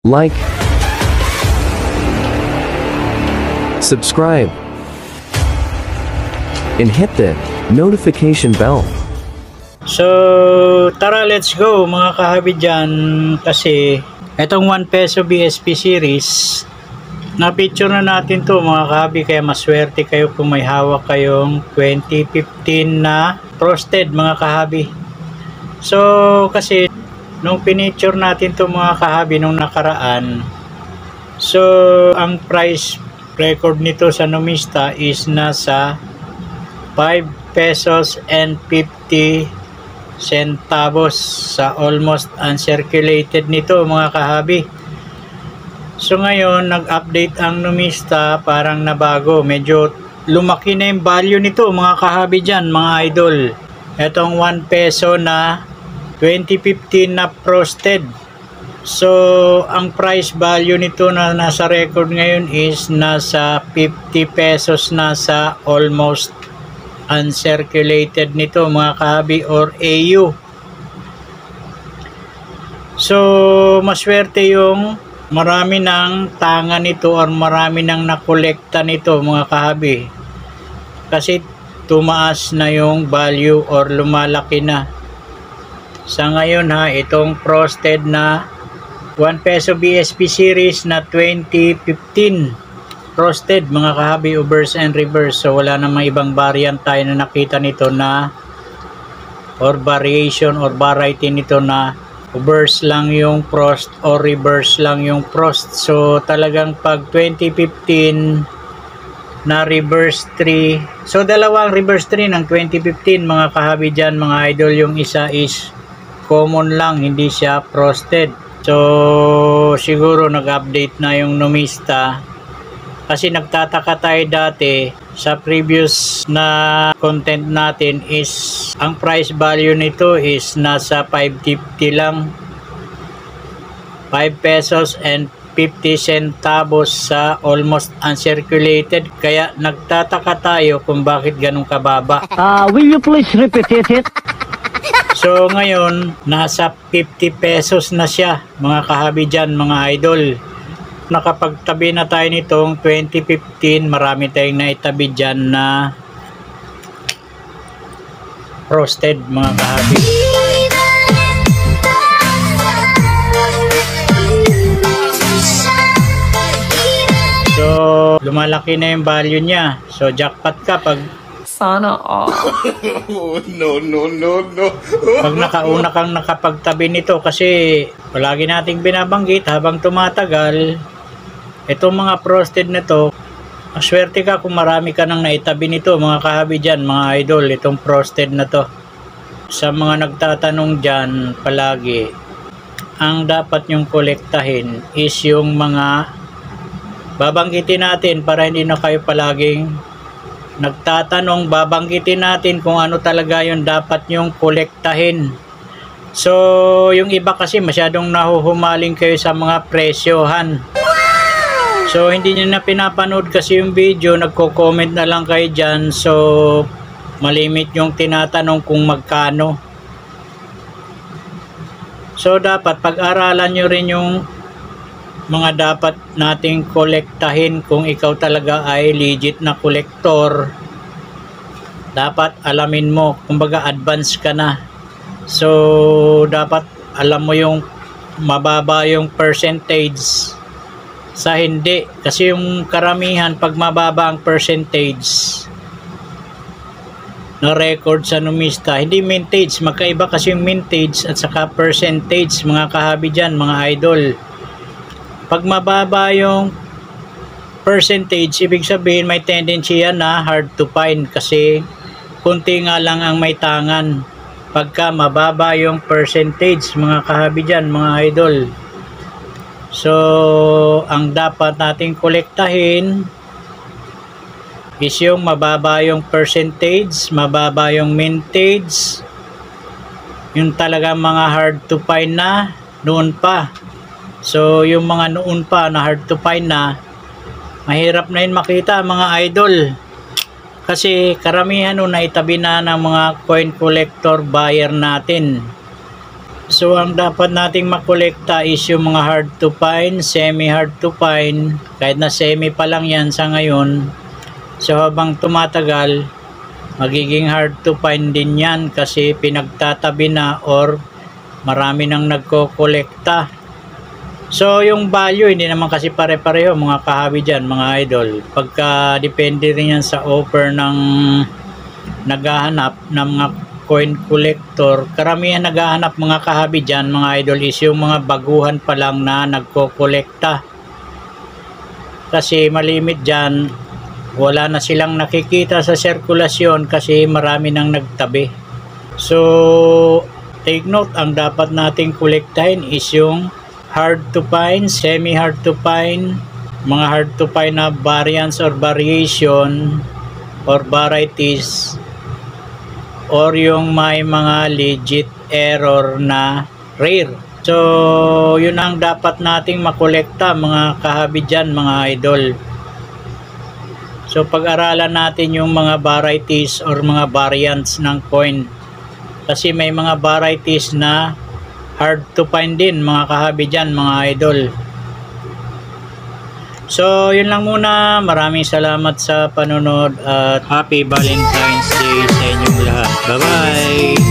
like, subscribe, and hit the notification bell. So, tara, let's go mga kahabi dyan, kasi itong 1 peso BSP series, na-picture na natin to mga kahabi, kaya maswerte kayo kung may hawak kayong 2015 na frosted mga kahabi. So, kasi nung pinicture natin to mga kahabi nung nakaraan, so ang price record nito sa Numista is nasa 5 pesos and 50 centavos sa almost uncirculated nito mga kahabi. So ngayon nag-update ang Numista, parang nabago, medyo lumaki na yung value nito mga kahabi dyan mga idol. Etong 1 peso na 2015 na frosted. So ang price value nito na nasa record ngayon is nasa 50 pesos na sa almost uncirculated nito mga kahabi, or AU. So maswerte yung marami ng tanga nito or marami ng nakolekta nito mga kahabi, kasi tumaas na yung value or lumalaki na. Sa ngayon itong frosted na 1 peso BSP series na 2015 frosted mga kahabi, obverse and reverse. So wala namang ibang variant tayo na nakita nito na, or variation or variety nito na obverse lang yung frost or reverse lang yung frost. So talagang pag 2015 na reverse 3, so dalawang reverse 3 ng 2015 mga kahabi dyan mga idol. Yung isa is common lang, hindi siya frosted. So siguro nag-update na yung Numista, kasi nagtataka tayo dati sa previous na content natin is ang price value nito is nasa 550 lang, 5 pesos and 50 centavos sa almost uncirculated. Kaya nagtataka tayo kung bakit ganun kababa. Will you please repeat it? So ngayon nasa 50 pesos na siya mga kahabi dyan mga idol. Nakapagtabi na tayo nitong 2015, marami tayong naitabi dyan na frosted mga kahabi. So lumalaki na yung value niya, so jackpot ka pag sana all. No. pag nakauna kang nakapagtabi nito, kasi palagi nating binabanggit habang tumatagal itong mga frosted na to, maswerte ka kung marami ka nang naitabi nito mga kahabi dyan mga idol, itong frosted na to. Sa mga nagtatanong dyan palagi, ang dapat nyong kolektahin is yung mga babanggitin natin, para hindi na kayo palaging nagtatanong. Babanggitin natin kung ano talaga yung dapat nyong kolektahin. So yung iba kasi masyadong nahuhumaling kayo sa mga presyohan. So hindi nyo na pinapanood kasi yung video, nagko-comment na lang kayo dyan. So malimit yung tinatanong kung magkano. So dapat pag-aralan nyo rin yung mga dapat nating kolektahin. Kung ikaw talaga ay legit na kolektor, dapat alamin mo, kumbaga advance ka na. So dapat alam mo yung mababa yung percentage sa hindi, kasi yung karamihan pag mababa ang percentage na record sa Numista, hindi mintage, magkaiba kasi yung mintage at saka percentage mga kahabi dyan mga idol. Pag mababa yung percentage, ibig sabihin may tendency yan na hard to find, kasi kunti nga lang ang may tangan pagka mababa yung percentage mga kahabi dyan mga idol. So ang dapat nating kolektahin is yung mababa yung percentage, mababa yung mintage, yung talaga mga hard to find na noon pa. So yung mga noon pa na hard to find na, mahirap na yun makita mga idol, kasi karamihan na itabi na ng mga coin collector buyer natin. So ang dapat nating makolekta is yung mga hard to find, semi hard to find, kahit na semi pa lang yan sa ngayon. So habang tumatagal, magiging hard to find din yan kasi pinagtatabi na or marami nang nagkokolekta. So yung value hindi naman kasi pare-pareho mga kahabi dyan, mga idol. Pagka depende rin yan sa offer ng naghahanap ng mga coin collector. Karamihan naghahanap mga kahabi dyan, mga idol, is yung mga baguhan pa lang na nagkokolekta. Kasi malimit dyan, wala na silang nakikita sa sirkulasyon kasi marami nang nagtabi. So take note, ang dapat nating kolektahin is yung hard to find, semi hard to find, mga hard to find na variants or variation or varieties, or yung may mga legit error na rare. So yun ang dapat nating makolekta mga kahabi dyan, mga idol. So pag-aralan natin yung mga varieties or mga variants ng coin, kasi may mga varieties na hard to find din mga kahabi dyan, mga idol. So yun lang muna, maraming salamat sa panonood at Happy Valentine's Day sa inyong lahat. Bye bye.